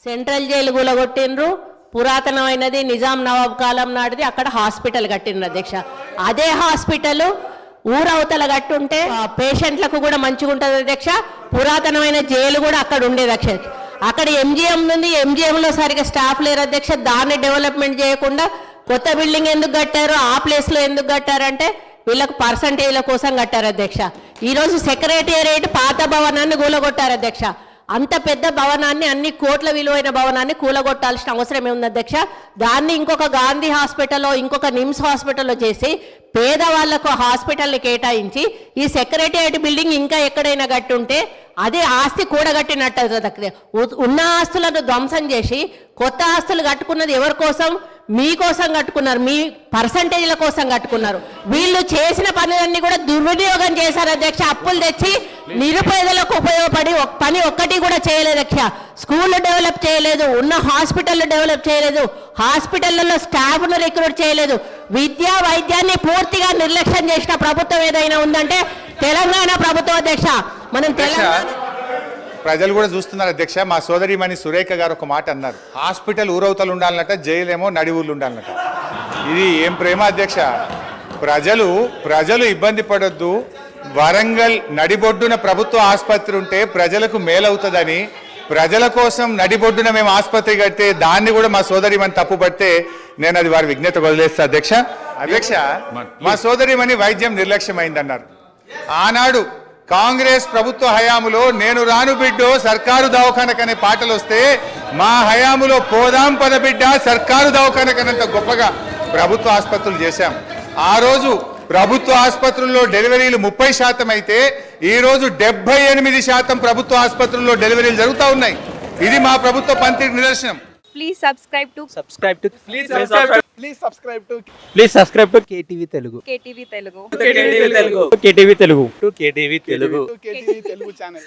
Central jail కూలగొట్టిండ్రు. పురాతనమైనది నిజాం నవాబ్ కాలం నాటిది. అక్కడ హాస్పిటల్ కట్టిండ్రు అధ్యక్ష. అదే హాస్పిటల్ ఊరవతల కట్టుంటే పేషెంట్లకు కూడా మంచిగా ఉంటుంది అధ్యక్ష. పురాతనమైన జైలు కూడా అక్కడ ఉండేది అధ్యక్ష. అక్కడ ఎంజిఎం ఉంది, ఎంజిఎంలో సరిగ్గా స్టాఫ్ లేరు అధ్యక్ష. దాన్ని డెవలప్మెంట్ చేయకుండా కొత్త బిల్డింగ్ ఎందుకు కట్టారు, ఆ ప్లేస్లో ఎందుకు కట్టారంటే వీళ్ళకు పర్సంటేజ్ల కోసం కట్టారు అధ్యక్ష. ఈరోజు సెక్రటేరియట్ పాత భవనాన్ని కూలగొట్టారు అధ్యక్ష. అంత పెద్ద భవనాన్ని, అన్ని కోట్ల విలువైన భవనాన్ని కూలగొట్టాల్సిన అవసరం ఏముంది అధ్యక్ష? దాన్ని ఇంకొక గాంధీ హాస్పిటల్లో, ఇంకొక నిమ్స్ హాస్పిటల్లో చేసి పేదవాళ్లకు హాస్పిటల్ని కేటాయించి ఈ సెక్రటేరియట్ బిల్డింగ్ ఇంకా ఎక్కడైనా కట్టుంటే అదే ఆస్తి కూడగట్టినట్టు. ఉన్న ఆస్తులను ధ్వంసం చేసి కొత్త ఆస్తులు కట్టుకున్నది ఎవరి కోసం? మీకోసం కట్టుకున్నారు, మీ పర్సంటేజ్ల కోసం కట్టుకున్నారు. వీళ్ళు చేసిన పనులన్నీ కూడా దుర్వినియోగం చేశారు అధ్యక్ష. అప్పులు తెచ్చి నిరుపేదలకు ఉపయోగపడి పని ఒక్కటి కూడా చేయలేదు అధ్యక్ష. స్కూళ్ళు డెవలప్ చేయలేదు, ఉన్న హాస్పిటల్ డెవలప్ చేయలేదు, హాస్పిటళ్లలో స్టాఫ్ను రిక్రూట్ చేయలేదు. విద్యా వైద్యాన్ని పూర్తిగా నిర్లక్ష్యం చేసిన ప్రభుత్వం ఏదైనా ఉందంటే తెలంగాణ ప్రభుత్వం అధ్యక్ష. మనం ప్రజలు కూడా చూస్తున్నారు అధ్యక్ష. మా సోదరిమణి సురేఖ గారు ఒక మాట అన్నారు, హాస్పిటల్ ఊరవతలు ఉండాలన్నట, జైలేమో నడి ఊర్లు ఉండాలన్నట. ఇది ఏం ప్రేమ అధ్యక్ష? ప్రజలు ఇబ్బంది పడొద్దు. వరంగల్ నడిబొడ్డున ప్రభుత్వ ఆసుపత్రి ఉంటే ప్రజలకు మేలవుతుందని, ప్రజల కోసం నడిబొడ్డున మేము ఆసుపత్రి కడితే దాన్ని కూడా మా సోదరిమణి తప్పుపడితే నేను అది వారి విజ్ఞత వదిలేస్తా అధ్యక్ష. అధ్యక్ష, మా సోదరిమణి వైద్యం నిర్లక్ష్యమైందన్నారు. ఆనాడు కాంగ్రెస్ ప్రభుత్వ హయాములో నేను రాను బిడ్డో సర్కారు దవాఖానకనే పాటలు వస్తే మా హయాములో పోదాం పద బిడ్డ సర్కారు దవాఖానకనంత గొప్పగా ప్రభుత్వ ఆసుపత్రులు చేశాం. ఆ రోజు ప్రభుత్వ ఆసుపత్రుల్లో డెలివరీలు 30% అయితే ఈ రోజు 78% ప్రభుత్వ ఆసుపత్రుల్లో డెలివరీలు జరుగుతూ ఉన్నాయి. ఇది మా ప్రభుత్వ పనితీరు నిదర్శనం. Please subscribe to KTV Telugu. KTV Telugu. KTV Telugu. KTV Telugu. KTV Telugu. KTV Telugu channel.